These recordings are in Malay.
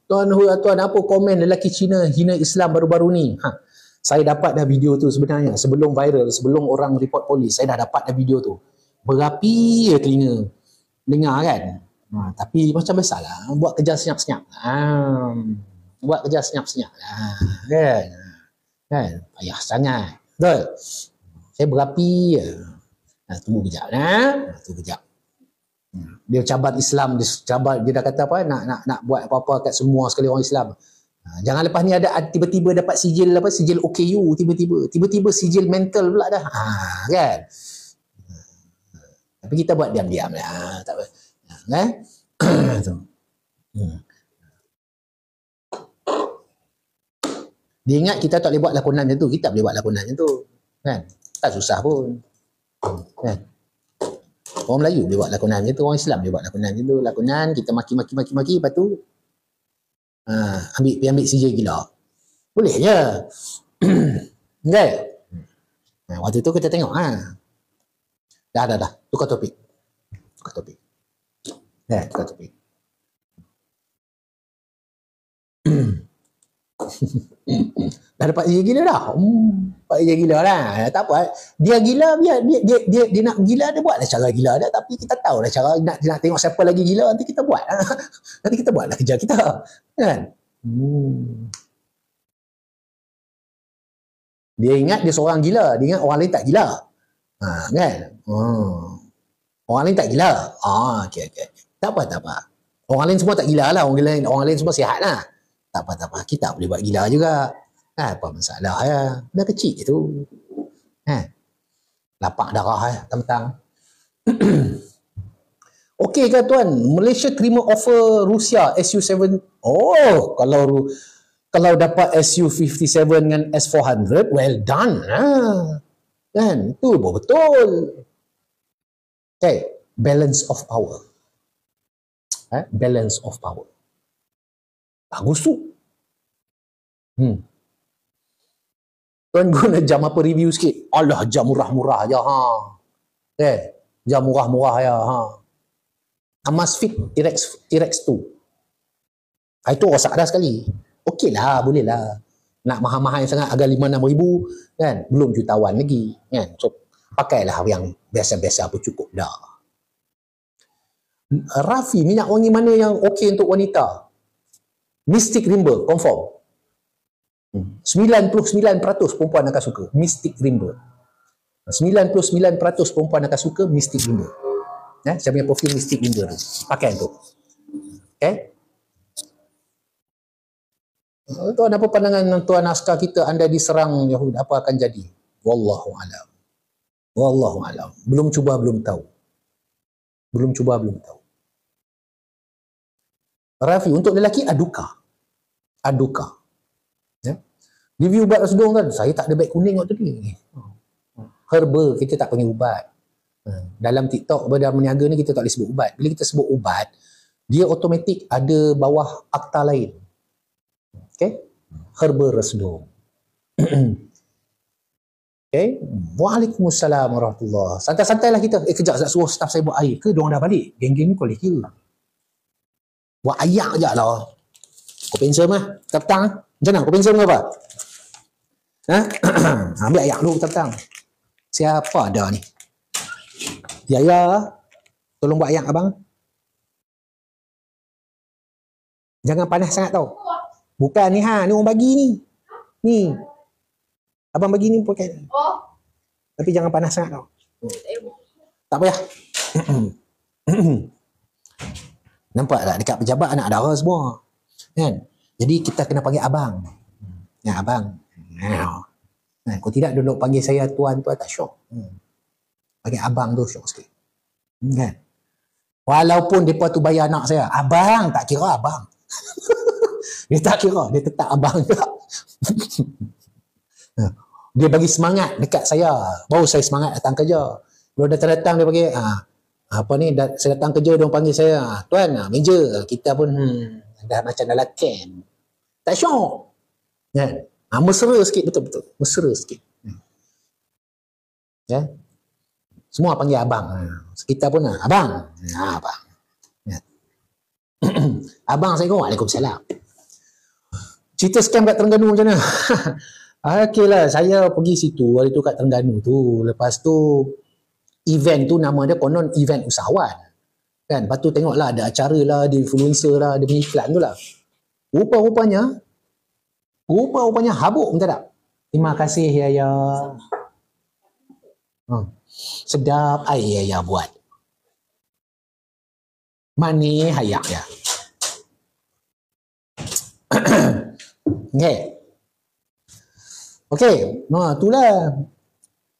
Tuan apa komen lelaki Cina hina Islam baru-baru ni? Saya dapat dah video tu sebenarnya sebelum viral, sebelum orang report polis, saya dah dapat dah video tu. Berapi ya telinga. Dengar kan? Tapi macam biasalah, buat kerja senyap-senyap. Buat kerja senyap-senyap. Kan? Kan? Payah sangat. Betul? Saya berapi ya. Tunggu kejap. Tunggu kejap. Dia cabat Islam, dia dah kata apa, nak buat apa-apa kat semua sekali orang Islam. Jangan lepas ni ada tiba-tiba dapat sijil sijil OKU, tiba-tiba sijil mental pula dah. Kan? Tapi kita buat diam-diam lah, tak apa. Dia ingat kita tak boleh buat lakonan macam tu, kita boleh buat lakonan macam tu. Kan? Tak susah pun. Kan? Orang Melayu boleh buat lakonan macam tu, orang Islam boleh buat lakonan macam tu. Lakonan kita maki, lepas tu ambil CJ gila. Boleh je. Okay? Waktu tu kita tengok dah. Tukar topik. Tukar topik. Dah dapat dia gila dah. Dapat dia gila lah. Tak apa. Dia gila, dia nak gila, dia buat lah cara gila dia. Tapi kita tahu lah cara nak tengok siapa lagi gila, nanti kita buat. Nanti kita buat lah kerja kita. Kan? Dia ingat dia seorang gila. Dia ingat orang lain tak gila. Kan? Orang lain tak gila. Okay. Tak apa. Orang lain semua tak gila lah. Orang lain semua sihat lah. Tak apa. Kita boleh buat gila juga. Apa masalah ya. Dah kecil tu. Lapak darah tentang. Okey ke tuan? Malaysia terima offer Rusia Su-7. Kalau dapat Su-57 dengan S-400, well done. Kan? Itu betul. Okay. Balance of power. Balance of power. Bagus tu. Tuan guna jam apa review sikit? Alah, jam murah-murah je. Jam murah-murah je. Amazfit T-Rex 2. Itu rosak dah sekali. Okey lah, boleh lah. Nak mahal-mahal sangat, harga 5-6 ribu, kan? Belum jutawan lagi. Kan? So, pakailah yang biasa-biasa pun cukup dah. Rafi, minyak wangi mana yang okey untuk wanita? Mystic Rimba, confirm. 99% perempuan akan suka Mystic Rimba. 99% perempuan akan suka Mystic Rimba. Saya punya perfume Mystic Rimba tu. Pakai tu. Okay? Tuan, apa pandangan tuan askar kita anda diserang Yahudi? Apa akan jadi? Wallahu alam. Belum cuba, belum tahu. Rafi, untuk lelaki aduka. Review ubat sedung kan, saya tak ada beg kuning waktu ni. Herba, kita tak panggil ubat. Dalam TikTok, dalam meniaga ni kita tak boleh sebut ubat. Bila kita sebut ubat, dia automatik ada bawah akta lain. Okay? Herba resdung. Okay? Waalaikumsalam warahmatullahi. Santai-santai lah kita. Kejap nak suruh staff saya buat air ke? Diorang dah balik. Geng-geng ni boleh kira. Buat ayak je lah. Kau pensel mah. Petang. Macam mana? Kau pensel ke apa? Ambil ayak dulu petang. Siapa ada ni? Ya. Tolong buat ayak abang. Jangan panas sangat tau. Bukan ni ni orang bagi ni. Ni. Abang bagi ni pakai. Tapi jangan panas sangat tau. Tak payah. Nampak tak dekat pejabat anak dara semua. Kan? Jadi kita kena panggil abang. Abang. Kalau tidak duduk panggil saya tuan tak syok. Panggil abang tu syok sikit. Kan? Walaupun mereka tu bayar anak saya, abang, tak kira abang. Dia tak kira, dia tetap abang juga. Dia bagi semangat dekat saya, baru saya semangat datang kerja. Kalau datang-datang dia panggil, saya datang kerja, dia panggil saya, tuan, meja, kita pun dah macam dalam camp. Tak syok. Kan? Mesra sikit, betul-betul. Mesra sikit. Ya? Semua panggil abang. Kita pun, abang. Abang. Ya. Abang saya kata, Waalaikumsalam. Cerita scam kat Terengganu macam mana? Okey lah, saya pergi situ hari tu kat Terengganu tu. Lepas tu event tu nama dia konon event usahawan. Kan? Lepas tu tengoklah ada acara lah, ada influencer lah, ada iklan tu lah. Rupa-rupanya habuk minta tak. Terima kasih Yaya. Sedap air Yaya buat. Manis hayak ya. Okey, itulah.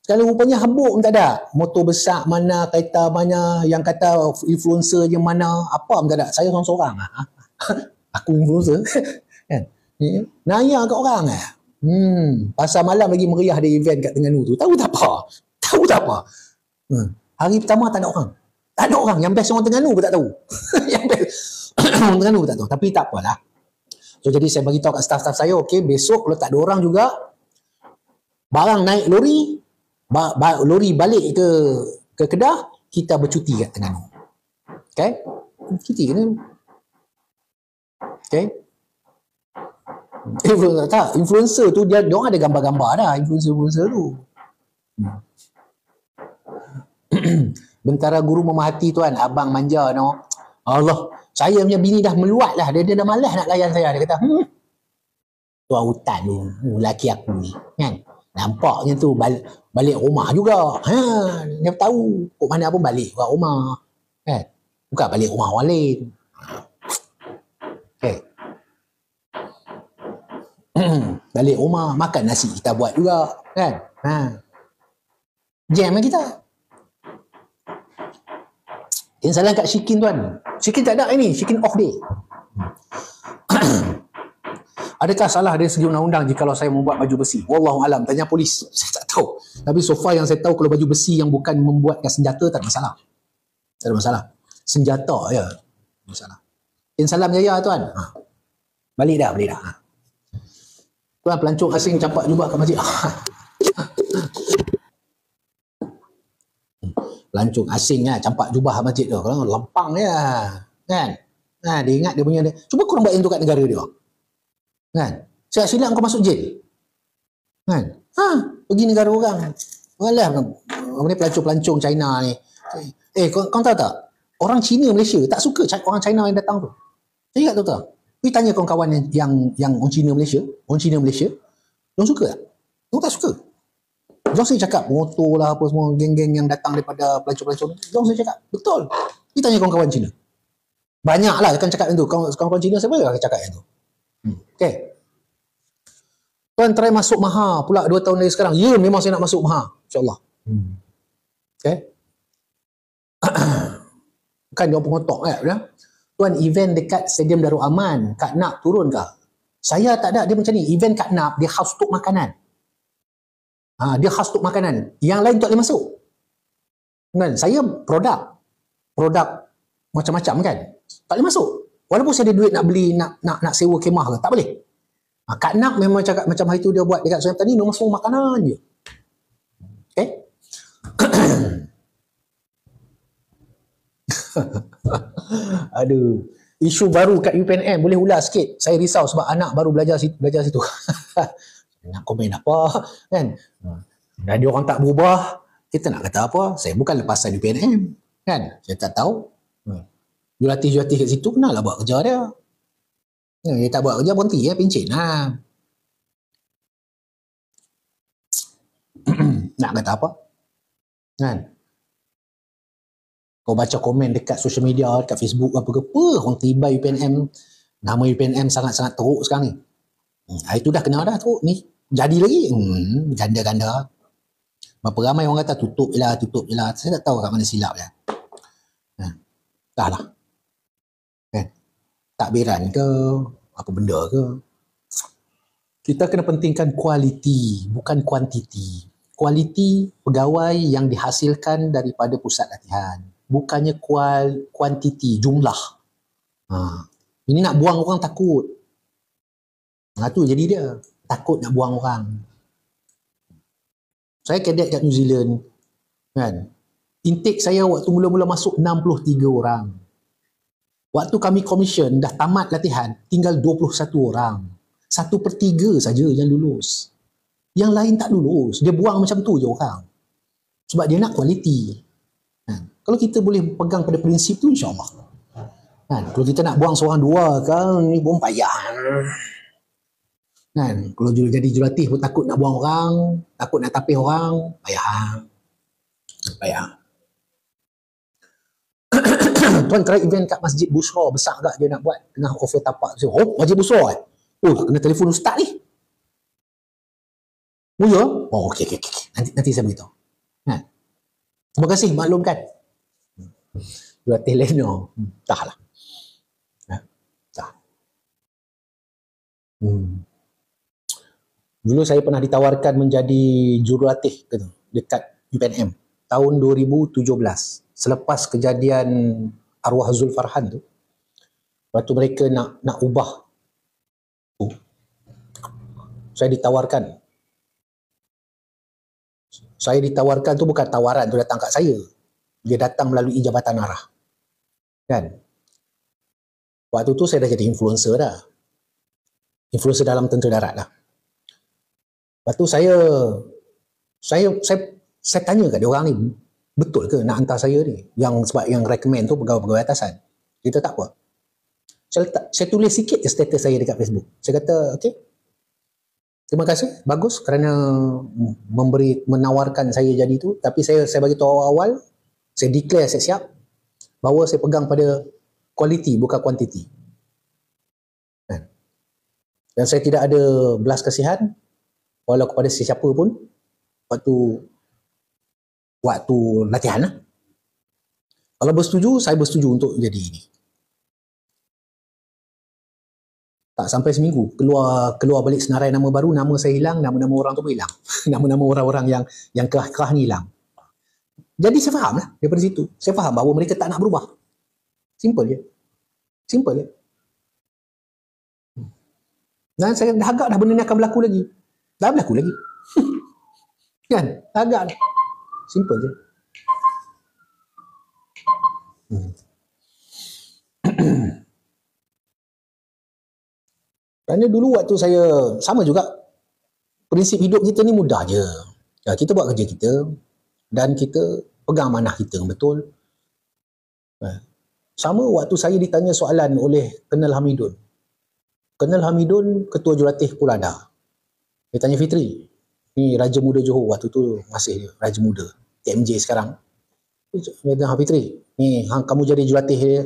Kalau rupanya habuk tak ada. Motor besar mana, kereta mana, yang kata influencer yang mana, apa tak ada. Saya seorang-seorang. Aku influencer. Kan? Nanya kat orang pasal malam lagi meriah ada event kat Terengganu tu. Tahu tak apa? Hari pertama tak ada orang. Tak ada orang. Yang best orang Terengganu pun tak tahu. Yang best orang Terengganu pun tak tahu. Tapi tak apalah. So, jadi saya bagi tahu kat staff-staff saya, okey, besok kalau tak ada orang juga, barang naik lori, lori balik ke Kedah, kita bercuti kat Terengganu. Okay? Cuti kan? Okay? Influencer tu dia orang ada gambar-gambar dah, influencer tu. Bentara guru memahati tuan, abang manja no. Allah, saya punya bini dah meluat lah, dia dah malas nak layan saya. Dia kata, tuan hutan tu, lelaki aku ni, kan? Nampaknya tu balik rumah juga. Dia tahu kok mana pun balik ke rumah. Kan? Bukan balik rumah orang lain. Okay. Balik rumah, makan nasi kita buat juga. Kan? Jam kita. Yang salah kat Shikin tuan. Shikin tak ada ini. Shikin off day. Adakah salah dari segi undang-undang jika saya membuat baju besi? Wallahualam. Tanya polis. Saya tak tahu. Tapi so far yang saya tahu kalau baju besi yang bukan membuatkan senjata tak ada masalah. Tak ada masalah. Senjata ya. Masalah. Salam jaya tuan. Balik dah. Tuan pelancong asing campak jubah kat masjid. Pelancong asing campak jubah kat masjid tu. Kalau lempang je. Kan? Dia ingat dia punya dia. Cuba korang buat yang tu kat negara dia. Kan? Silap kau masuk jail. Kan? Pergi negara orang. Alah, pelancong-pelancong China ni. Kau tahu tak? Orang Cina Malaysia tak suka orang China yang datang tu. Saya tak tahu tak? Pergi tanya kawan-kawan yang orang Cina Malaysia, diorang suka tak? Diorang tak suka. Diorang sering cakap motor lah apa semua, geng-geng yang datang daripada pelancong-pelancong. Diorang sering cakap, betul. Pergi tanya kawan-kawan Cina. Banyak lah akan cakap yang tu. Kawan-kawan Cina siapa yang akan cakap yang tu? Okay. Tuan try masuk Maha pula 2 tahun dari sekarang. Ya, memang saya nak masuk Maha. InsyaAllah. Okay. Kan dia pengotok kan? Tuan, event dekat Stadium Darul Aman, Kak Nap turun ke? Saya tak ada. Dia macam ni. Event Kak Nap, dia khas untuk makanan. Dia khas untuk makanan. Yang lain tak boleh masuk. Kan? Saya produk macam-macam kan? Tak boleh masuk. Walaupun saya ada duit nak beli, nak sewa kemah ke, tak boleh. Kak Nak memang cakap macam hari tu dia buat dekat Sungai Petani, memang semua makanan je. Okay? Aduh. Isu baru kat UPNM, boleh ulas sikit. Saya risau sebab anak baru belajar situ. Nak komen apa, kan? Dan dia orang tak berubah, kita nak kata apa? Saya bukan lepasan UPNM, kan? Saya tak tahu. Julatih kat situ, kenalah buat kerja dia. Dia tak buat kerja, berhenti pencen lah. Nak kata apa? Kan? Kau baca komen dekat social media, dekat Facebook apa orang tiba UPNM, nama UPNM sangat-sangat teruk sekarang ni. Itu dah kena dah teruk ni. Jadi lagi, ganda-ganda. Berapa ramai orang kata tutup je lah. Saya tak tahu kat mana silap dia. Dah lah. Takbiran ke, apa benda ke. Kita kena pentingkan kualiti, bukan kuantiti. Kualiti pegawai yang dihasilkan daripada pusat latihan. Bukannya kuantiti, jumlah. Ini nak buang orang takut. Tu jadi dia. Takut nak buang orang. Saya kadet kat New Zealand. Kan? Intake saya waktu mula-mula masuk 63 orang. Waktu kami commission, dah tamat latihan, tinggal 21 orang. 1/3 saja yang lulus. Yang lain tak lulus. Dia buang macam tu je orang. Sebab dia nak kualiti. Kalau kita boleh pegang pada prinsip tu, insyaAllah. Kalau kita nak buang seorang dua kan, ni pun payah. Kalau jadi jurulatih pun takut nak buang orang, takut nak tapis orang, payah. Tuan try event kat Masjid Busra, besar tak dia nak buat, tengah offer tapak. Oh, Masjid Busra kena telefon ustaz ni. Oh ya? Oh, okey. Nanti saya beritahu. Terima kasih maklumkan. Jurulatih Leno. Tak lah. Dulu saya pernah ditawarkan menjadi jurulatih dekat UPNM tahun 2017. Selepas kejadian arwah Zulfarhan tu, waktu mereka nak ubah tu, saya ditawarkan. Saya ditawarkan tu bukan tawaran tu datang kat saya. Dia datang melalui Jabatan Arah. Kan? Waktu tu saya dah jadi influencer dah. Influencer dalam tentera darat lah. Lepas tu saya tanya kat dia orang ni, betul ke nak hantar saya ni? Sebab yang recommend tu pegawai-pegawai atasan. Kita tak apa. Saya tulis sikit je status saya dekat Facebook. Saya kata, okey, terima kasih, bagus kerana menawarkan saya jadi tu. Tapi saya bagi tahu awal, saya declare saya siap bahawa saya pegang pada quality bukan quantity. Dan saya tidak ada belas kasihan walau kepada sesiapa pun waktu latihan lah. Kalau bersetuju, saya bersetuju untuk jadi ini. Tak sampai seminggu, keluar balik senarai nama baru, nama saya hilang, nama-nama orang tu pun hilang. Nama-nama orang-orang yang kerah-kerah ni hilang. Jadi saya faham lah daripada situ. Saya faham bahawa mereka tak nak berubah. Simple je. Dan saya dah agak dah benda ni akan berlaku lagi. Dah berlaku lagi. Kan? Agak dah. Simple je. Kerana dulu waktu saya, sama juga, prinsip hidup kita ni mudah je. Kita buat kerja kita dan kita pegang amanah kita, betul? Sama waktu saya ditanya soalan oleh Colonel Hamidun. Colonel Hamidun, Ketua Jurulatih Pulada. Dia tanya Fitri, ni Raja Muda Johor, waktu tu masih Raja Muda, TMJ sekarang. Dia tanya, Fitri, ni kamu jadi jurulatih dia.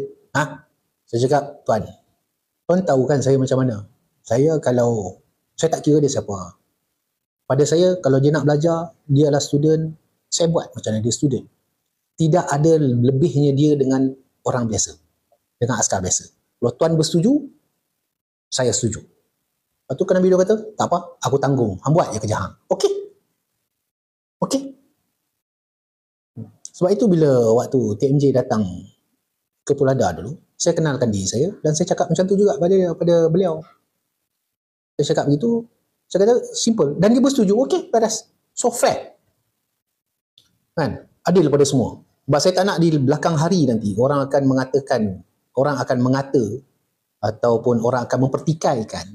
Saya cakap, Tuan tahu kan saya macam mana? Saya tak kira dia siapa. Pada saya, kalau dia nak belajar, dia adalah student, saya buat macam mana dia student. Tidak ada lebihnya dia dengan orang biasa, dengan askar biasa. Kalau Tuan bersetuju, saya setuju. Lepas tu Nabi dia kata, tak apa, aku tanggung. Hang buat je kerja hang. Okey. Sebab itu bila waktu TMJ datang ke Pulada dulu, saya kenalkan diri saya dan saya cakap macam tu juga pada beliau. Saya cakap begitu, saya kata simple. Dan dia bersetuju, okey, padas. So fair. Kan? Adil pada semua. Sebab saya tak nak di belakang hari nanti orang akan mengata ataupun orang akan mempertikaikan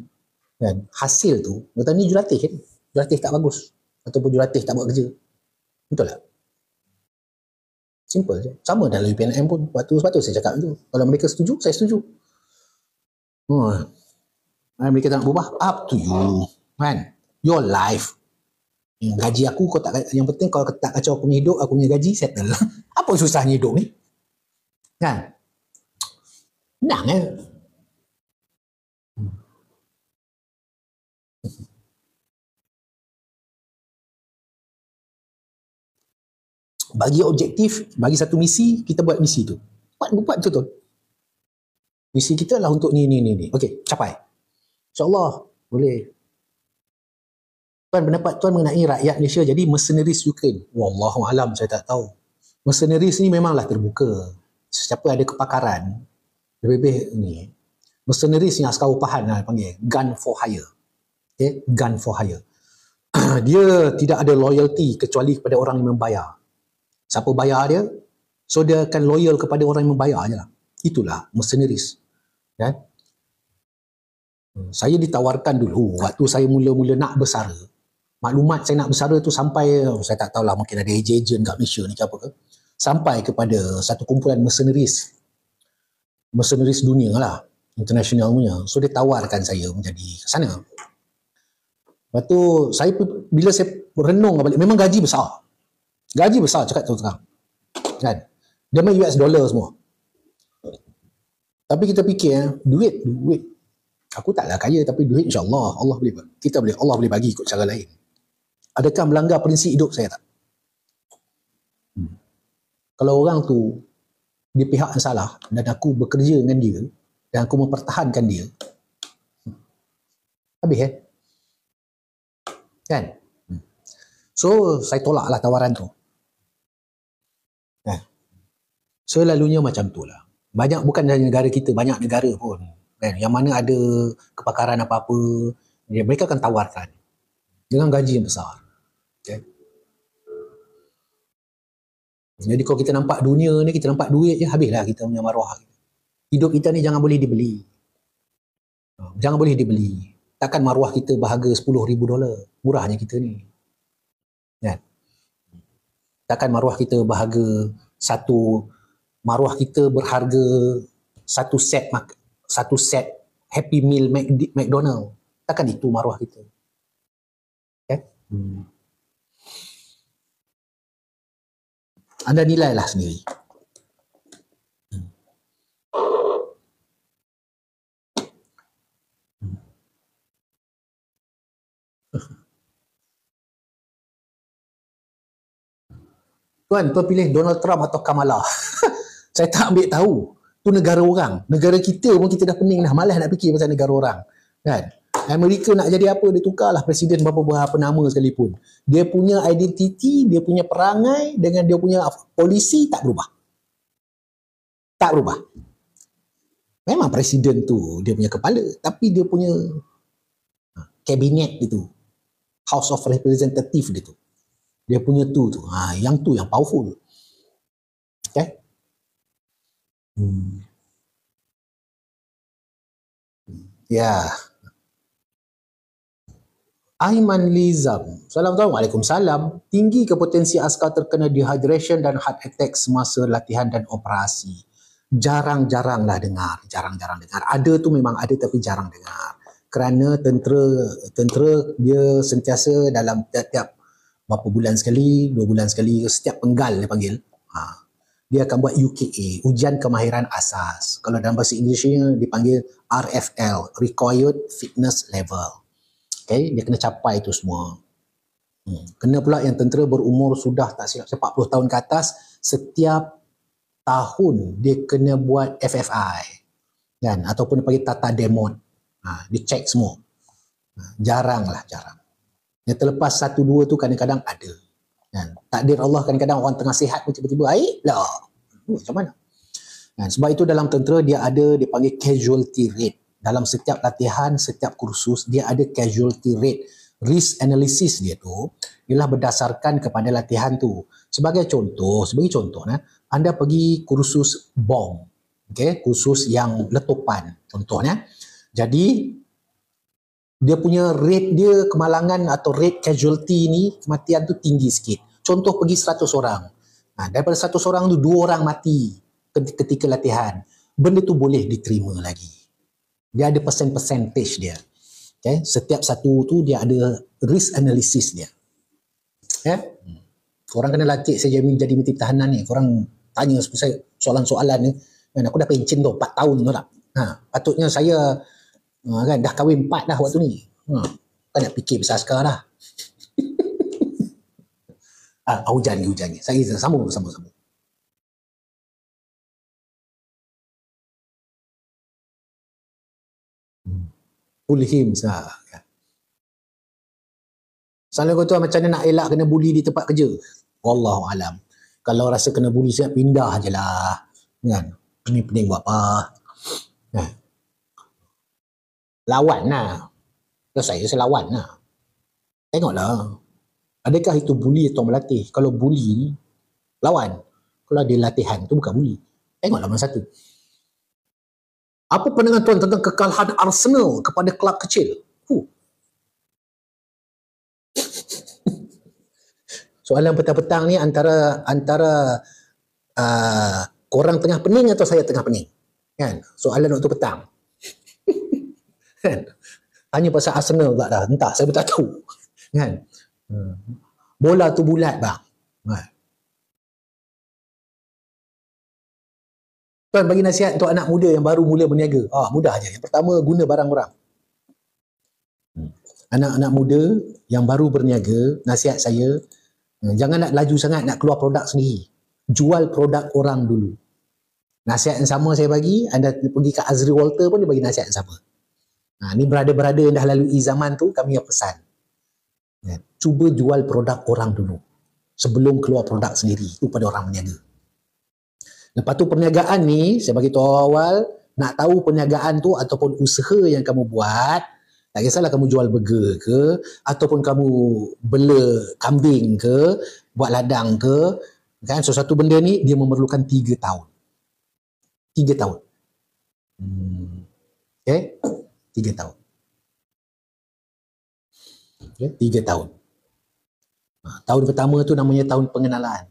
kan, hasil tu. Kata ni jurulatih kan? Jurulatih tak bagus. Ataupun jurulatih tak buat kerja. Betul tak? Simple je. Sama dalam UPNM pun. Sebab tu saya cakap tu. Kalau mereka setuju, saya setuju. Mereka tak nak berubah, up to you. Kan? Your life. Gaji aku, yang penting kalau tak kacau aku punya hidup, aku punya gaji settle. Apa susahnya hidup ni? Kan? Senang Bagi objektif, bagi satu misi, kita buat misi tu. Buat betul-betul. Misi kita adalah untuk ni. Okey, capai. InsyaAllah, boleh. Tuan, pendapat Tuan mengenai rakyat Malaysia jadi mercenaries Ukraine. Wallahualam, saya tak tahu. Mercenaries ni memanglah terbuka. Siapa ada kepakaran, lebih ni. Mercenaries ni askar upahan lah panggil. Gun for hire. Okay? Gun for hire. Dia tidak ada loyalty kecuali kepada orang yang membayar. Siapa bayar dia, so dia akan loyal kepada orang yang membayar je lah. Itulah mercenaries. Kan? Saya ditawarkan dulu waktu saya mula-mula nak bersara. Maklumat saya nak bersara tu sampai, saya tak tahulah, mungkin ada ejen kat Malaysia ni ke apa ke. Sampai kepada satu kumpulan mercenaries dunia lah, international punya. So dia tawarkan saya menjadi ke sana. Lepas tu bila saya renung balik, memang gaji besar cakap terus terang kan, dia main US dollar semua. Tapi kita fikir duit aku taklah kaya, tapi duit insyaAllah Allah boleh bagi ikut cara lain. Adakah melanggar prinsip hidup saya tak? Kalau orang tu di pihak yang salah dan aku bekerja dengan dia dan aku mempertahankan dia, habis kan? So saya tolaklah tawaran tu. Selalunya macam tu lah. Banyak, bukan dari negara kita, banyak negara pun kan, yang mana ada kepakaran apa-apa, mereka akan tawarkan dengan gaji yang besar. Okay? Jadi kalau kita nampak dunia ni, kita nampak duit je, habislah kita punya maruah. Hidup kita ni jangan boleh dibeli. Takkan maruah kita berharga $10,000, murahnya kita ni kan? Takkan maruah kita maruah kita berharga satu set Happy Meal McDonald. Takkan itu maruah kita. Okay? Anda nilailah sendiri. Tuan pilih Donald Trump atau Kamala? Saya tak ambil tahu. Tu negara orang. Negara kita pun kita dah pening dah. Malas nak fikir pasal negara orang. Kan? Amerika nak jadi apa, dia tukarlah presiden berapa nama sekalipun. Dia punya identiti, dia punya perangai dengan dia punya polisi tak berubah. Memang presiden tu dia punya kepala, tapi dia punya kabinet itu, House of Representative dia punya yang powerful. Okay? Ya. Aiman Lizam. Waalaikumsalam. Tinggi ke potensi askar terkena dehydration dan heart attack semasa latihan dan operasi? Jarang-jaranglah dengar. Ada tu memang ada, tapi jarang dengar. Kerana tentera dia sentiasa dalam tiap-tiap berapa bulan sekali, 2 bulan sekali, setiap penggal dia panggil. Dia akan buat UKA, Ujian Kemahiran Asas. Kalau dalam bahasa Inggerisnya dipanggil RFL, Required Fitness Level. Okay, dia kena capai itu semua. Kena pula yang tentera berumur sudah tak silap 40 tahun ke atas, setiap tahun dia kena buat FFI kan, ataupun dia panggil Tata Demon. Dia cek semua. Jarang. Yang terlepas 1-2 tu kadang-kadang ada. Kan? Takdir Allah, kadang-kadang orang tengah sihat pun tiba-tiba air lah. Macam mana? Kan? Sebab itu dalam tentera dia panggil casualty rate. Dalam setiap latihan, setiap kursus, dia ada casualty rate. Risk analysis dia tu ialah berdasarkan kepada latihan tu. Sebagai contoh, anda pergi kursus bom. Okay? Kursus yang letupan contohnya. Jadi dia punya rate dia kemalangan atau rate casualty ni, kematian tu tinggi sikit. Contoh pergi 100 orang. Daripada 100 orang tu 2 orang mati ketika latihan. Benda tu boleh diterima lagi. Dia ada percentage dia. Okay? Setiap satu tu dia ada risk analysis dia. Okay? Korang kena latih saya jadi menteri pertahanan ni. Korang tanya saya soalan-soalan ni. Aku dah pencen tu 4 tahun tu tak. Patutnya saya kan dah kahwin 4 dah waktu ni. Tak nak fikir besar askar dah. Hujan ni. Saya sambung. Ulhim sah. Assalamualaikum tuan, macam mana nak elak kena buli di tempat kerja? Wallahualam. Kalau rasa kena buli siap pindah je lah. Kan? Pening-pening buat apa? Lawan lah. Kalau saya lawan lah. Tengoklah. Adakah itu buli atau melatih? Kalau buli, lawan. Kalau ada latihan, tu bukan buli. Tengoklah mana satu. Apa pandangan tuan tentang kekalahan Arsenal kepada kelab kecil? Soalan petang-petang ni antara korang tengah pening atau saya tengah pening? Kan? Soalan waktu petang. Kan? Tanya pasal Arsenal pula dah. Entah, saya pun tak tahu. Kan? Bola tu bulat bang. Kan? Tuan bagi nasihat untuk anak muda yang baru mula berniaga. Mudah je. Yang pertama, guna barang orang. Anak-anak muda yang baru berniaga, nasihat saya, jangan nak laju sangat nak keluar produk sendiri. Jual produk orang dulu. Nasihat yang sama saya bagi, anda pergi ke Azri Walter pun dia bagi nasihat yang sama. Ni brother-brother yang dah lalui zaman tu, kami yang pesan. Cuba jual produk orang dulu. Sebelum keluar produk sendiri. Itu pada orang berniaga. Lepas tu perniagaan ni, saya bagi tahu awal, nak tahu perniagaan tu ataupun usaha yang kamu buat, tak kisahlah kamu jual burger ke, ataupun kamu bela kambing ke, buat ladang ke, kan, sesuatu benda ni dia memerlukan 3 tahun. 3 tahun. Okay? 3 tahun. Okay? 3 tahun. Tahun pertama tu namanya tahun pengenalan.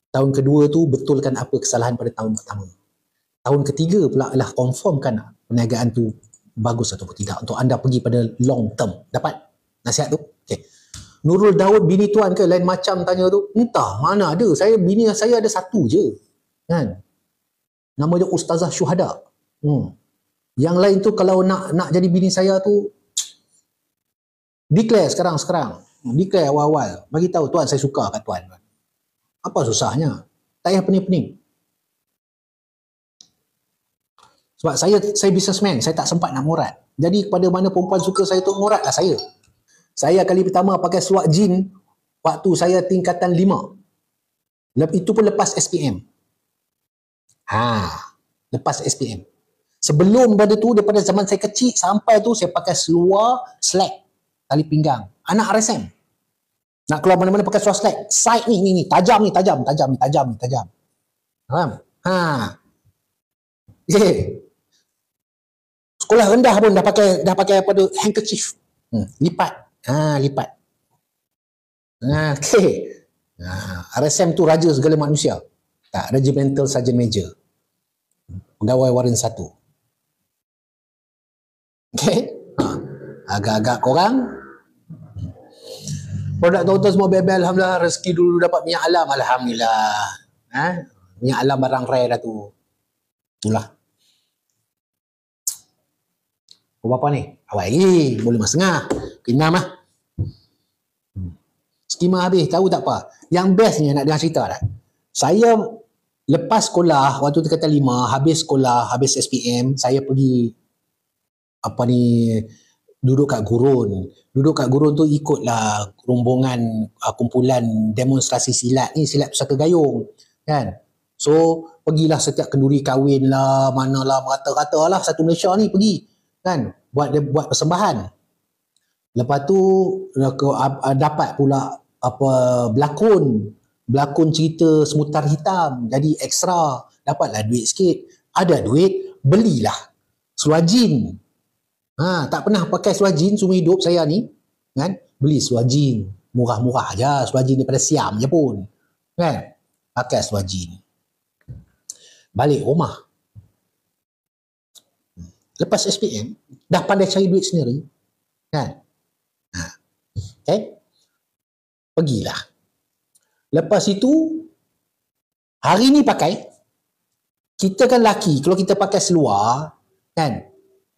Tahun kedua tu betulkan apa kesalahan pada tahun pertama. Tahun ketiga pula adalah confirmkan perniagaan tu bagus ataupun tidak untuk anda pergi pada long term. Dapat nasihat tu? Okay. Nurul Daud bini tuan ke? Lain macam tanya tu. Entah, mana ada. Bini saya ada satu je. Kan? Nama dia Ustazah Syuhada. Yang lain tu kalau nak jadi bini saya tu declare sekarang. Declare awal-awal. Bagi tahu tuan saya suka kat tuan. Apa susahnya? Tak payah pening-pening. Sebab saya businessman, saya tak sempat nak murat. Jadi kepada mana perempuan suka saya tu, muratlah saya. Saya kali pertama pakai seluar jean waktu saya tingkatan 5. Itu pun lepas SPM. Lepas SPM. Sebelum pada tu, daripada zaman saya kecil sampai tu, saya pakai seluar slack, tali pinggang. Anak RSM. Nak keluar mana-mana pakai seluar slack. Side ni, tajam. Faham? Okay. Sekolah rendah pun dah pakai apa tu, handkerchief. Lipat. Lipat. Okay. RSM tu raja segala manusia. Tak, Regimental Sergeant Major. Pegawai Warin 1. Okay. Agak-agak korang produk doktor semua bebel, alhamdulillah. Rezeki dulu dapat minyak alam, alhamdulillah. Minyak alam barang rare dah tu. Itulah. Berapa ni? Awal lagi. Boleh mas setengah. Kena mah. Skema habis. Tahu tak apa? Yang bestnya nak dengar cerita tak? Saya lepas sekolah, waktu tingkatan 5, habis sekolah, habis SPM, saya pergi duduk kat gurun. Duduk kat gurun tu ikutlah rombongan kumpulan demonstrasi silat ni, silat pusaka gayung. Kan? So, pergilah setiap kenduri kahwin lah, manalah, merata-rata lah satu Malaysia ni pergi. Kan? Buat persembahan. Lepas tu, dapat pula berlakon cerita Semutar Hitam. Jadi ekstra. Dapatlah duit sikit. Ada duit, belilah seluar jean. Tak pernah pakai seluar jean semua hidup saya ni. Kan? Beli seluar jean. Murah-murah je. Seluar jean daripada Siam je pun. Kan? Pakai seluar jean. Balik rumah. Lepas SPM, dah pandai cari duit sendiri. Kan? Okay? Pergilah. Lepas itu, hari ni pakai, kita kan lelaki, kalau kita pakai seluar, kan?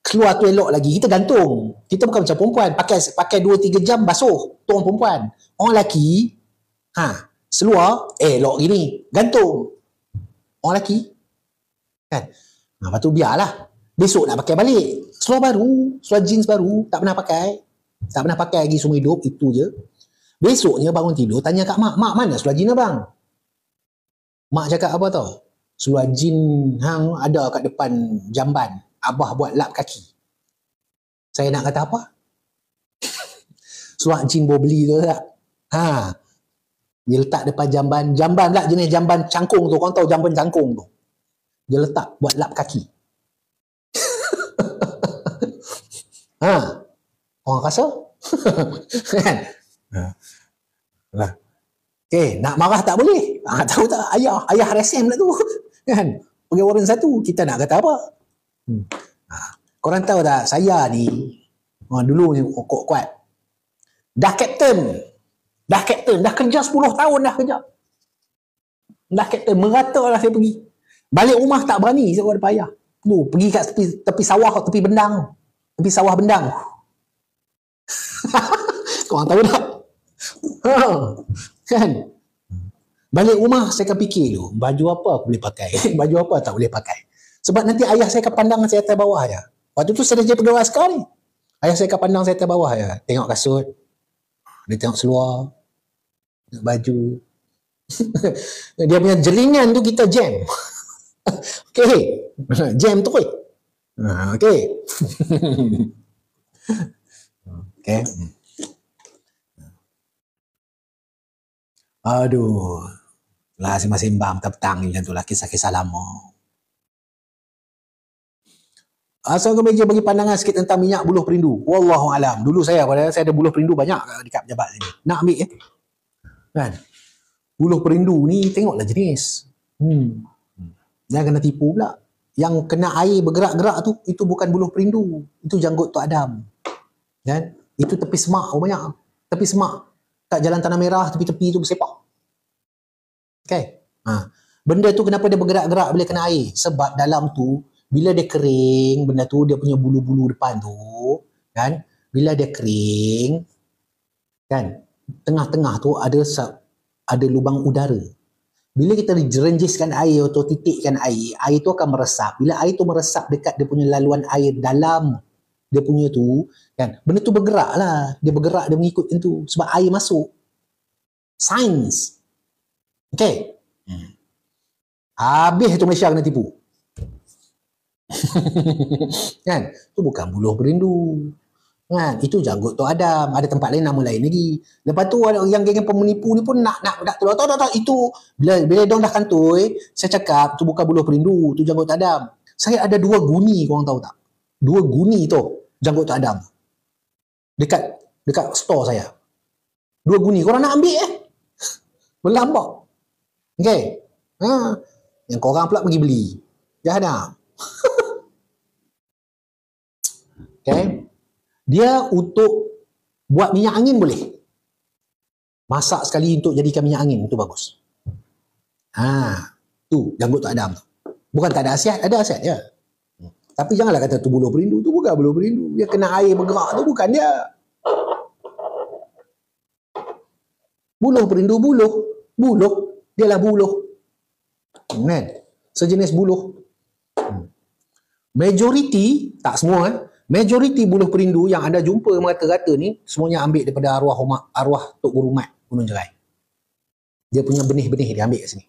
Keluar tu elok lagi, kita gantung. Kita bukan macam perempuan, pakai 2-3 jam basuh. Tu orang perempuan. Orang lelaki, seluar, elok gini, gantung. Orang lelaki, kan? Lepas tu biarlah. Besok nak pakai balik. Seluar baru, seluar jeans baru, tak pernah pakai. Tak pernah pakai lagi semua hidup, itu je. Besoknya bangun tidur, tanya kat mak, mana seluar jeans abang? Mak cakap apa tau? Seluar jeans hang ada kat depan jamban. Abah buat lap kaki. Saya nak kata apa? Seluar jeans boleh beli tu tak? Dia letak depan jamban. Jamban tak jenis jamban cangkung tu. Korang tahu jamban cangkung tu? Dia letak buat lap kaki. Ha, orang rasa? Kan? Ha. Lah. Okay, nak marah tak boleh. Tahu tak? Ayah RSM lah tu. Kan? Pergi warren satu, kita nak kata apa? Korang tahu tak, saya ni, dulu ni kuat. Dah kapten, dah kerja 10 tahun dah kerja. Dah kapten, merata lah saya pergi. Balik rumah tak berani, saya ada payah. Tu, pergi kat tepi sawah, tepi sawah bendang. Korang tahu tak? Kan? Balik rumah saya akan fikir dulu, baju apa aku boleh pakai, baju apa tak boleh pakai. Sebab nanti ayah saya akan pandang saya atas bawah je. Waktu tu saya dah jadi pegawai askar ni. Ayah saya akan pandang saya atas bawah je. Tengok kasut, dia tengok seluar, tengok baju. Dia punya jelingan tu kita jam. Okay, jam tu. Okay. Okay. Aduh. Lah sembang petang ni macam tu lah, kisah-kisah lama. Asal ke meja bagi pandangan sikit tentang minyak buluh perindu. Wallahualam. Dulu saya ada buluh perindu banyak dekat pejabat sini. Nak ambil kan? Buluh perindu ni tengoklah jenis. Jangan kena tipu pula. Yang kena air bergerak-gerak tu, itu bukan buluh perindu. Itu janggut Tok Adam. Kan? Itu tepi semak banyak. Tepi semak. Kat Jalan Tanah Merah, tepi-tepi tu bersepak. Okay? Benda tu kenapa dia bergerak-gerak bila kena air? Sebab dalam tu, bila dia kering, benda tu dia punya bulu-bulu depan tu, kan? Bila dia kering, kan? Tengah-tengah tu ada lubang udara. Bila kita renjiskan air atau titikkan air tu akan meresap. Bila air tu meresap dekat dia punya laluan air dalam dia punya tu, kan? Benda tu bergerak lah. Dia bergerak, dia mengikut tu. Sebab air masuk. Sains. Okay. Habis tu Malaysia kena tipu. Kan? Itu bukan buluh perindu. Kan? Itu janggut Tok Adam. Ada tempat lain, nama lain lagi. Lepas tu ada yang geng penipu ni pun nak tolong. Tak. Itu bila dong dah kantoi, saya cakap tu bukan buluh perindu, tu janggut Tok Adam. Saya ada 2 guni, korang tahu tak? 2 guni tu janggut Tok Adam. Dekat store saya. 2 guni. Korang nak ambil Berlambak. Okay. Yang korang pula pergi beli. Jangan. Okay. Dia untuk buat minyak angin boleh. Masak sekali untuk jadikan minyak angin, itu bagus. Tu janggut Tok Adam tu. Bukan tak ada khasiat, ada khasiat je. Tapi janganlah kata tu buluh perindu, tu bukan buluh perindu. Dia kena air bergerak tu bukan dia. Buluh perindu, buluh. Dialah buluh. Kan? Sejenis buluh. Majoriti, tak semua majoriti buluh perindu yang anda jumpa merata-rata ni, semuanya ambil daripada arwah Tok Guru Mat Gunung Jerai. Dia punya benih-benih dia ambil kat sini.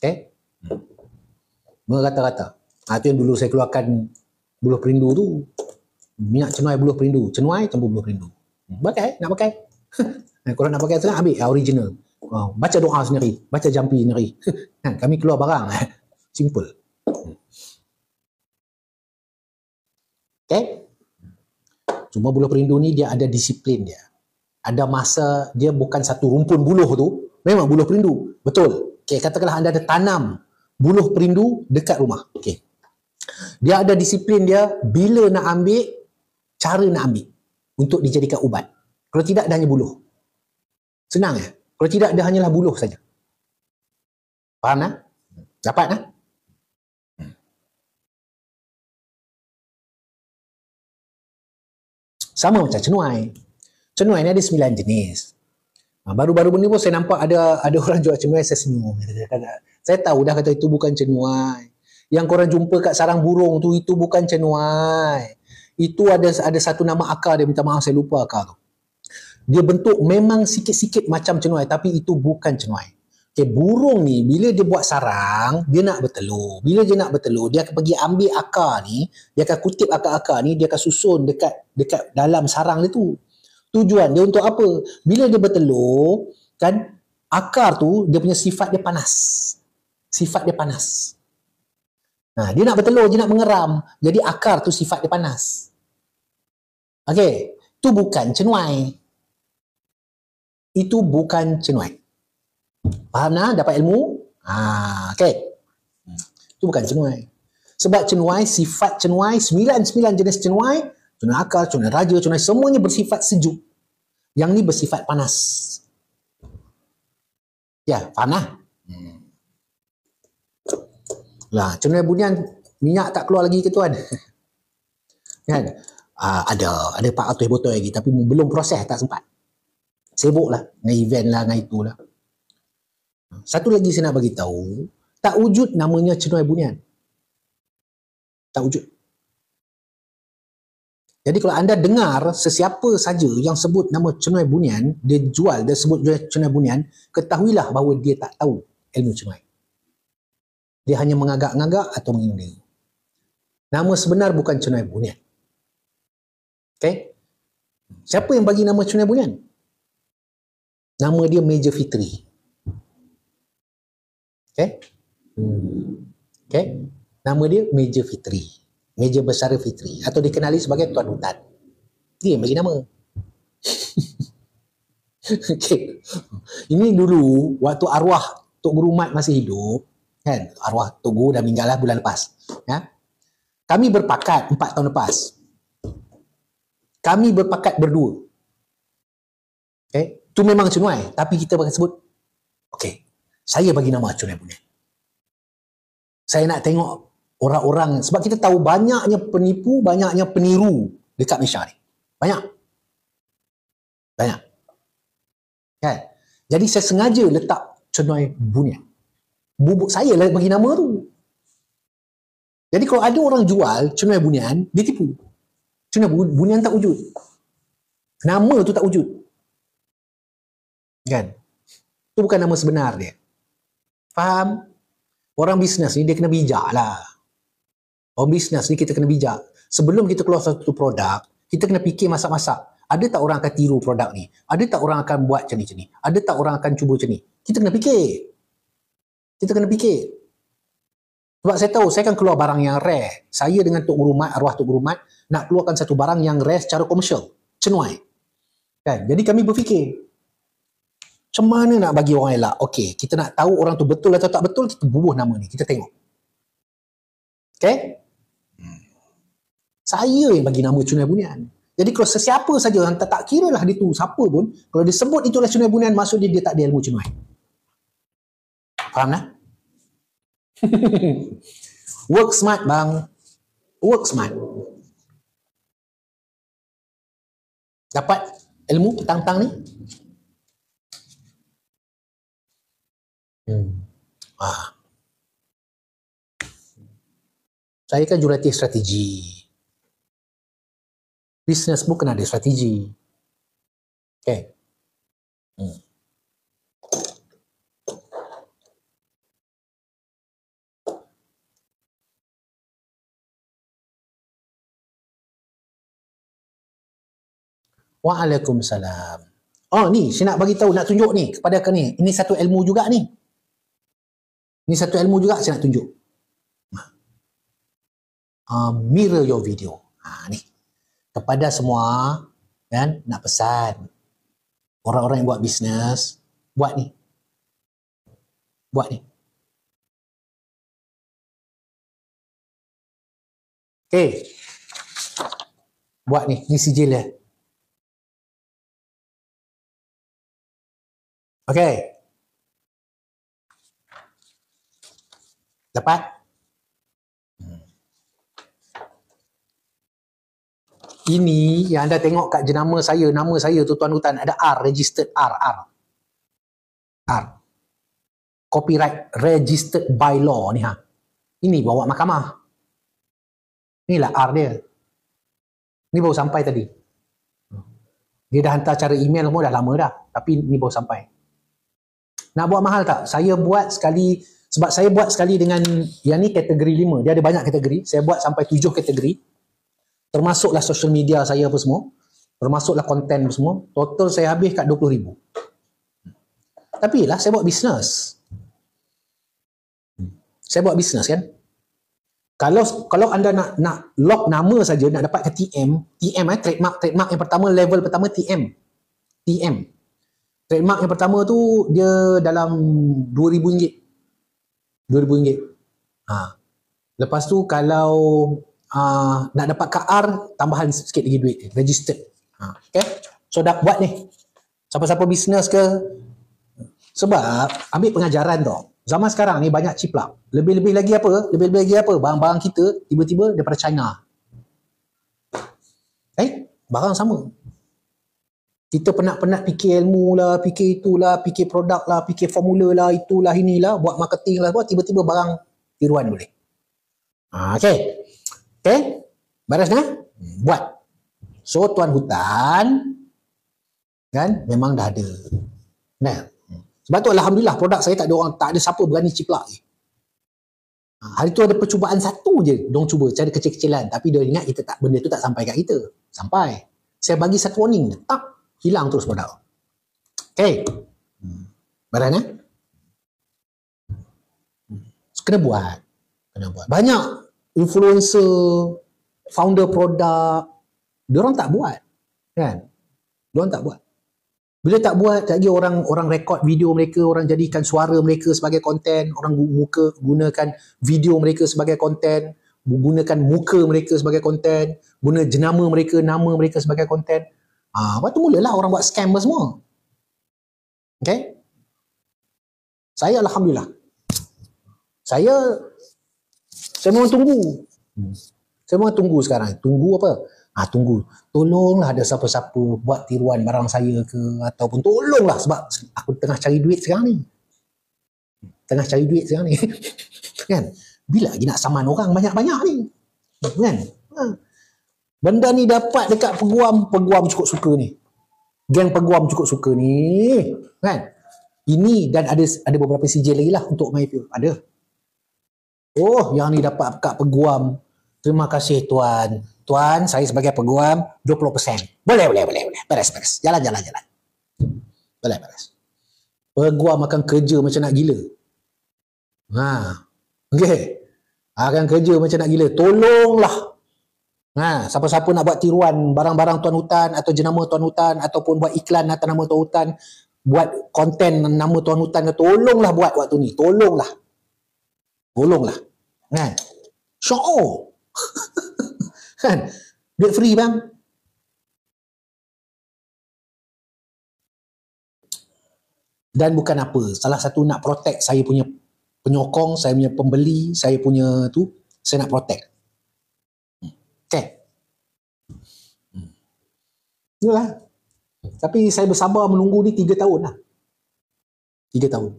Okay? Merata-rata. Itu yang dulu saya keluarkan buluh perindu tu. Minyak cenuai buluh perindu. Cenuai campur buluh perindu. Nak pakai. Kalau nak pakai senang, ambil original. Baca doa sendiri. Baca jampi sendiri. Kami keluar barang. Simple. Okay? Cuma buluh perindu ni dia ada disiplin dia. Ada masa dia bukan satu rumpun buluh tu. Memang buluh perindu. Betul. Okay, katakanlah anda ada tanam buluh perindu dekat rumah. Okay. Dia ada disiplin dia bila nak ambil, cara nak ambil untuk dijadikan ubat. Kalau tidak, dia hanya buluh. Senang ya? Kalau tidak, dia hanyalah buluh saja. Faham tak? Dapat tak? Sama macam cenuai. Cenuai ni ada 9 jenis. Baru-baru ni pun saya nampak ada orang jual cenuai, saya senyum. Saya tahu dah kata itu bukan cenuai. Yang korang jumpa kat sarang burung tu, itu bukan cenuai. Itu ada satu nama akar dia, minta maaf saya lupa akar tu. Dia bentuk memang sikit-sikit macam cenuai, tapi itu bukan cenuai. Okay, burung ni bila dia buat sarang, dia nak bertelur. Bila dia nak bertelur, dia akan pergi ambil akar ni, dia akan kutip akar-akar ni, dia akan susun dekat dalam sarang dia tu. Tujuan dia untuk apa? Bila dia bertelur, kan, akar tu dia punya sifat dia panas. Sifat dia panas. Dia nak bertelur, dia nak mengeram. Jadi akar tu sifat dia panas. Okey, itu bukan cenuai. Itu bukan cenuai. Faham nah? Dapat ilmu? Okey. Itu bukan cenuai. Sebab cenuai, sifat cenuai, 99 jenis cenuai, cenuai akal, cenuai raja, cenuai, semuanya bersifat sejuk. Yang ni bersifat panas. Ya, faham lah? Lah, cenuai bunian, minyak tak keluar lagi ke tuan? Kan? Ada 400 botol lagi, tapi belum proses, tak sempat. Sibuk lah, dengan event lah, dengan itulah. Satu lagi saya nak bagi tahu, tak wujud namanya cenuai bunian. Tak wujud. Jadi kalau anda dengar sesiapa saja yang sebut nama cenuai bunian, dia sebut cenuai bunian, ketahuilah bahawa dia tak tahu ilmu cenuai. Dia hanya mengagak-agak atau mengingat. Nama sebenar bukan cenuai bunian. Okay? Siapa yang bagi nama cenuai bunian? Nama dia Major Fitri. Okay? Okay? Nama dia Major Fitri. Major Besar Fitri. Atau dikenali sebagai Tuan Hutan. Dia yang bagi nama. Okay. Ini dulu, waktu arwah Tok Guru Mat masih hidup, kan? Arwah Tok Guru dah meninggal lah bulan lepas. Ya? Kami berpakat 4 tahun lepas. Kami berpakat berdua. Okay? Itu memang cenuai. Tapi kita bakal sebut, okay, saya bagi nama cenuai bunian. Saya nak tengok orang-orang, sebab kita tahu banyaknya penipu, banyaknya peniru dekat Malaysia ni. Banyak. Kan? Jadi saya sengaja letak cenuai bunian. Bubuk saya lah bagi nama tu. Jadi kalau ada orang jual cenuai bunian, dia tipu. Cenuai bunian tak wujud. Nama tu tak wujud. Kan? Itu bukan nama sebenar dia. Faham? Orang bisnes ni dia kena bijak lah. Orang bisnes ni kita kena bijak. Sebelum kita keluar satu produk, kita kena fikir masak-masak. Ada tak orang akan tiru produk ni? Ada tak orang akan buat macam ni? Ada tak orang akan cuba macam ni? Kita kena fikir. Kita kena fikir. Sebab saya tahu, saya akan keluar barang yang rare. Saya dengan Tok Guru Mat, arwah Tok Guru Mat, nak keluarkan satu barang yang rare secara komersial. Cenuai. Kan? Jadi kami berfikir, macam mana nak bagi orang elak? Okey, kita nak tahu orang tu betul atau tak betul, kita bubuh nama ni. Kita tengok. Okay? Saya yang bagi nama cenuai bunian. Jadi kalau sesiapa saja yang tak kira lah dia tu siapa pun, kalau disebut itulah cenuai bunian, maksud dia tak ada ilmu cenuai. Faham tak? Work smart bang. Work smart. Dapat ilmu petang-petang ni? Saya kan jurulatih strategi. Bisnes pun kena ada strategi. Okay. Waalaikumsalam. Oh ni, saya nak bagi tahu, nak tunjuk ni kepada kau ni. Ini satu ilmu juga ni. Ini satu ilmu juga saya nak tunjuk. Mirror your video. Ni. Kepada semua, kan, nak pesan. Orang-orang yang buat bisnes, buat ni. Buat ni. Okay. Buat ni. Ni sijil dia. Okay. Dapat? Ini yang anda tengok kat jenama saya, nama saya tu Tuan Hutan, ada R, registered R. Copyright registered by law ni ha. Ini bawa mahkamah. Inilah R dia. Ni baru sampai tadi. Dia dah hantar cara email semua dah lama dah. Tapi ni baru sampai. Nak buat mahal tak? Saya buat sekali, sebab saya buat sekali dengan yang ni kategori 5. Dia ada banyak kategori. Saya buat sampai 7 kategori. Termasuklah social media saya apa semua. Termasuklah konten semua. Total saya habis kat 20,000. Tapi lah saya buat bisnes. Saya buat bisnes kan. Kalau anda nak lock nama saja, nak dapatkan TM trademark yang pertama, level pertama TM. Trademark yang pertama tu dia dalam RM2,000. RM2,000. Lepas tu kalau nak dapat KR, tambahan sikit lagi duit, registered. Okay? So dah buat ni. Siapa-siapa bisnes ke, sebab ambil pengajaran tau. Zaman sekarang ni banyak ciplak. Lebih-lebih lagi apa? Barang-barang kita tiba-tiba daripada China. Barang sama. Kita penat-penat fikir ilmu lah, fikir itulah, fikir produk lah, fikir formula lah, itulah, inilah, buat marketing lah, tiba-tiba barang tiruan boleh. Okay. Baras kan? Buat. So tuan hutan kan memang dah ada. Nah, sebab tu alhamdulillah produk saya tak ada siapa berani ciplak je. Hari tu ada percubaan satu je, dong cuba cara kecil-kecilan, tapi dia ingat benda tu tak sampai kat kita. Sampai. Saya bagi satu warning, tak hilang terus produk. Okay. Baran kena buat. Banyak influencer, founder produk, diorang tak buat. Kan? Diorang tak buat. Bila tak buat, lagi orang rekod video mereka, orang jadikan suara mereka sebagai konten, orang gunakan video mereka sebagai konten, gunakan muka mereka sebagai konten, guna jenama mereka, nama mereka sebagai konten. Lepas tu mulalah orang buat scam semua. Okay? Saya alhamdulillah. Saya memang tunggu. Saya memang tunggu sekarang. Tunggu apa? Tunggu. Tolonglah ada siapa-siapa buat tiruan barang saya ke, ataupun tolonglah sebab aku tengah cari duit sekarang ni. Kan? Bila lagi nak saman orang banyak-banyak ni? Kan? Benda ni dapat dekat peguam cukup suka ni. Geng peguam cukup suka ni. Kan? Ini dan ada beberapa sijil lagi lah untuk MyIPO. Ada. Oh, yang ni dapat kat peguam. Terima kasih tuan. Tuan, saya sebagai peguam 20%. Boleh. Beres. Jalan. Boleh. Peguam akan kerja macam nak gila. Okey. Akan kerja macam nak gila. Tolonglah. Siapa-siapa nak buat tiruan barang-barang tuan hutan atau jenama tuan hutan ataupun buat iklan atas nama tuan hutan, buat konten nama tuan hutan, tolonglah buat waktu ni. Tolonglah. Kan? Syok. Kan? Duit free bang. Dan bukan apa, salah satu nak protect saya punya penyokong, saya punya pembeli, saya punya tu, saya nak protect. Okay. Itulah. Tapi saya bersabar menunggu ni 3 tahun lah. 3 tahun.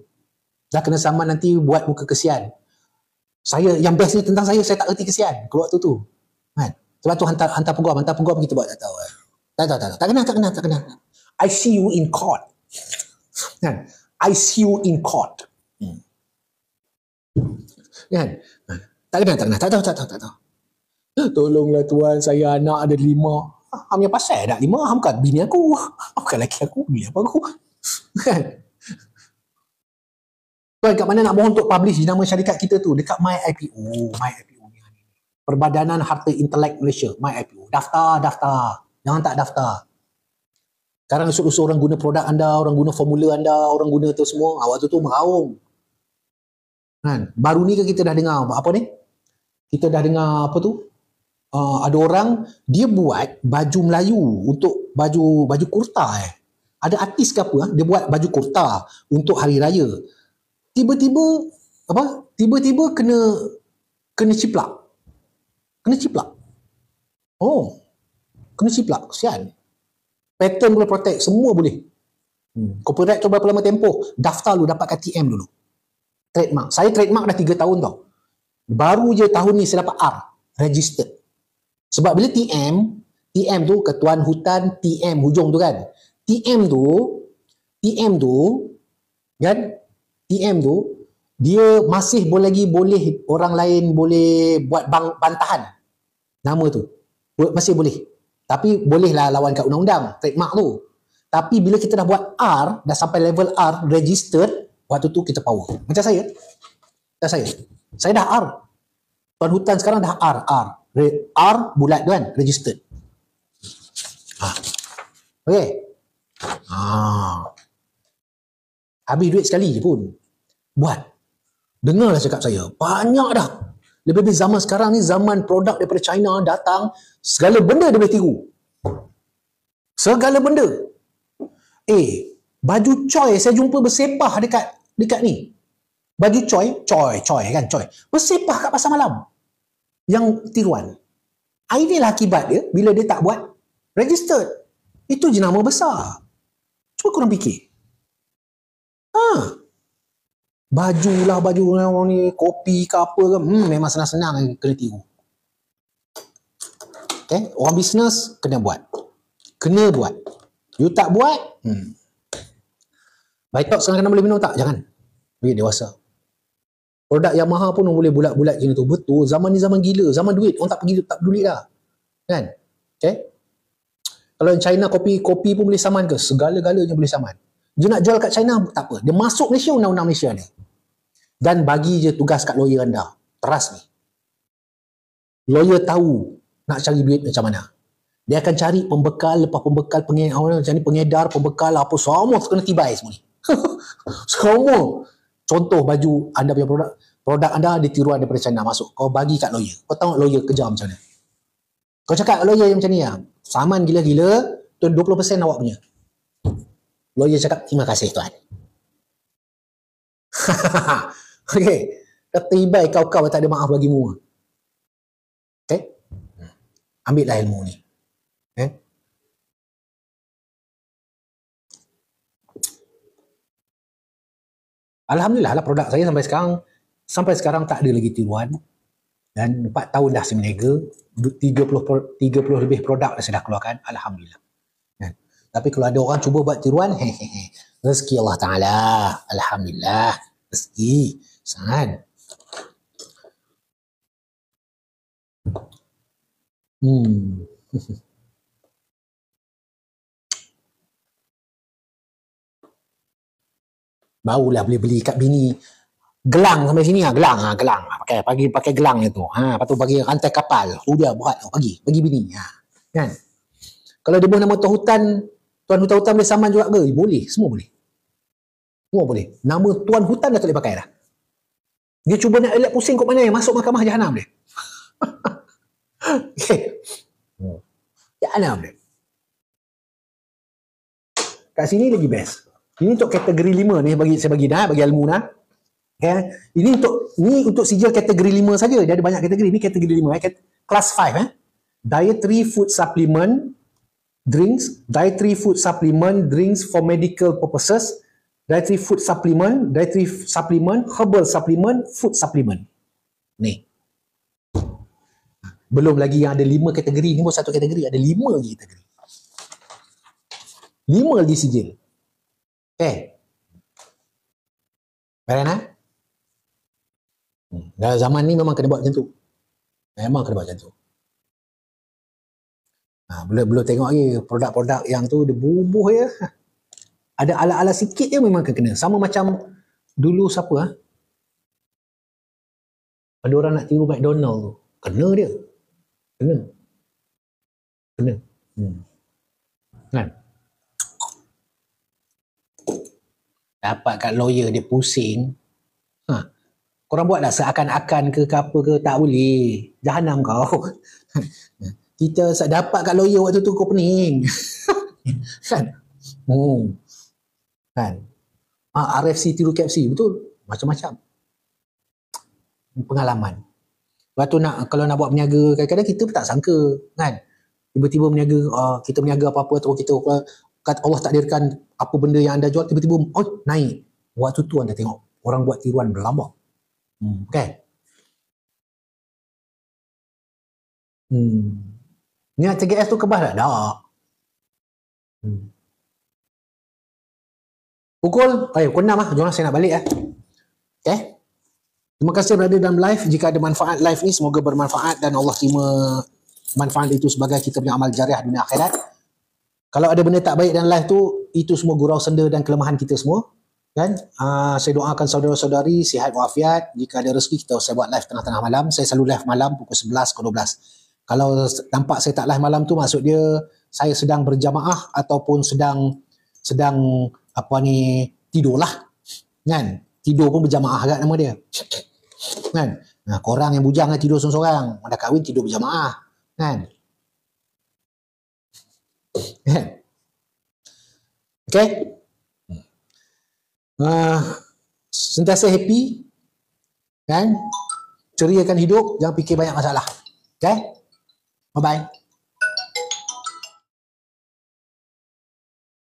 Dah kena saman nanti buat muka kesian. Saya, yang best ni tentang saya tak erti kesian kalau waktu tu. Kan? Sebab tu hantar peguam kita buat tak tahu. Tak kena. I see you in court. Kan? I see you in court. Kan? Tak tahu. Tolonglah tuan, saya anak ada 5. Ham yang pasal dah 5, ham bukan bini aku. Bukan lelaki aku, bini apa aku. Kan? Tuan, kat mana nak mohon untuk publish nama syarikat kita tu? Dekat MyIPO. Perbadanan Harta Intelek Malaysia, MyIPO. Daftar. Jangan tak daftar. Sekarang usul-usul orang guna produk anda, orang guna formula anda, orang guna tu semua. Waktu tu meraung. Kan? Baru ni ke kita dah dengar apa ni? Kita dah dengar apa tu? Ada orang dia buat baju Melayu untuk baju kurta. Ada artis ke apa? Dia buat baju kurta untuk hari raya. Tiba-tiba kena ciplak. Oh, kena ciplak. Kesian. Pattern boleh protect, semua boleh. Copyright tu berapa lama tempoh? Daftar lu, dapatkan TM dulu. Trademark. Saya trademark dah 3 tahun tau. Baru je tahun ni saya dapat R. Registered. Sebab bila TM tu ketuan hutan TM hujung tu kan. TM tu dia masih boleh orang lain boleh buat bantahan nama tu. Masih boleh. Tapi bolehlah lawan kat undang-undang trademark tu. Tapi bila kita dah buat R, dah sampai level R registered, waktu tu kita power. Macam saya dah R. Tuan hutan sekarang dah R bulat tu kan, registered. Okey. Habis duit sekali je pun. Buat. Dengarlah cakap saya. Banyak dah. Lebih-lebih zaman sekarang ni, zaman produk daripada China datang, segala benda dia boleh tiru. Segala benda. Baju Choi saya jumpa bersepah dekat ni. Baju Choi kan, Choi. Bersepah kat pasar malam. Yang tiruan. Inilah akibat dia bila dia tak buat registered. Itu jenama besar. Cuba korang fikir. Baju orang ni, kopi ke apa ke, memang senang-senang kena tiru. Okay? Orang bisnes kena buat. You tak buat, Baitok sekarang boleh minum tak? Jangan. Bagi dewasa. Produk Yamaha pun boleh bulat-bulat macam tu. Betul, zaman ni zaman gila, zaman duit. Orang tak peduli dah. Kan? Okay? Kalau China kopi pun boleh saman ke? Segala-galanya boleh saman. Dia nak jual kat China, tak apa. Dia masuk Malaysia, undang-undang Malaysia ni. Dan bagi je tugas kat lawyer anda. Trust ni. Lawyer tahu nak cari duit macam mana. Dia akan cari pembekal, lepas pembekal, pengedar, pembekal, apa, semua kena tibai semua ni. Semua. Contoh baju anda punya produk anda ditiruan daripada China masuk. Kau bagi kat lawyer. Kau tahu lawyer kerja macam mana. Kau cakap kat lawyer yang macam ni, saman gila-gila, tu 20% awak punya. Lawyer cakap, terima kasih tuan. Okey. Tertibai kau tak ada maaf bagimu. Okey. Ambillah ilmu ni. Alhamdulillah lah produk saya sampai sekarang tak ada lagi tiruan. Dan 4 tahun dah saya berniaga, 30 lebih produk dah saya dah keluarkan. Alhamdulillah. Tapi kalau ada orang cuba buat tiruan, rezeki Allah Ta'ala. Alhamdulillah. Rezeki. Sangat. Barulah boleh beli kat bini gelang sampai sini gelang pakai gelang itu. Lepas tu bagi rantai kapal. Dia berat bagi bini. Kan? Kalau dia buat nama Tuan Hutan boleh saman juga ke? Boleh, semua boleh. Nama Tuan Hutan dah tak boleh pakai dah. Dia cuba nak elak pusing kot mana yang masuk mahkamah Jahanam dia. Okay. Jahanam dia. Kat sini lagi best. Ini untuk kategori 5 ni saya bagi ilmu dah. Okay. Ini untuk sijil kategori 5 saja. Dia ada banyak kategori. Ini kategori 5 kelas 5 dietary food supplement drinks, dietary food supplement drinks for medical purposes, dietary food supplement, herbal supplement, food supplement. Ni. Belum lagi yang ada 5 kategori. Ni pun satu kategori, ada 5 lagi kategori. 5 lagi sijil. Okay. Baiklah. Dalam zaman ni memang kena buat macam tu. Belum tengok lagi produk-produk yang tu dia bubuh je. Ada ala-ala sikit je memang kena. Sama macam dulu siapa ada orang nak tiru McDonald tu. Kena dia. Kena. Kan? Dapat kat lawyer dia pusing. Korang buat dah seakan-akan ke apa ke, tak boleh. Jahanam kau. Kita dapat kat lawyer waktu tu kau pening. Kan? Kan? RFC tiru KFC, betul? Macam-macam. Pengalaman. Lepas tu kalau nak buat berniaga, kadang-kadang kita pun tak sangka. Kan? Tiba-tiba berniaga, kita berniaga apa-apa, atau kita kata Allah takdirkan apa benda yang anda jual, tiba-tiba naik. Waktu tu anda tengok orang buat tiruan berlambak. Okay? Ni TGS tu kebas tak? Tak. Pukul 6 jom saya nak balik. Okay? Terima kasih berada dalam live. Jika ada manfaat live ni, semoga bermanfaat dan Allah terima manfaat itu sebagai kita punya amal jariah dunia akhirat. Kalau ada benda tak baik dalam live tu, itu semua gurau senda dan kelemahan kita semua. Kan? Saya doakan saudara-saudari sihat walafiat. Jika ada rezeki kita saya buat live tengah-tengah malam. Saya selalu live malam pukul 11 ke 12. Kalau nampak saya tak live malam tu maksud dia saya sedang berjamaah ataupun sedang apa ni tidur lah. Kan? Tidur pun berjamaah agak nama dia. Kan? Nah, korang yang bujang kan tidur seorang-seorang. Dah kahwin tidur berjamaah. Kan? Okay? Sentiasa happy. Kan? Ceriakan hidup. Jangan fikir banyak masalah. Okay? Bye-bye.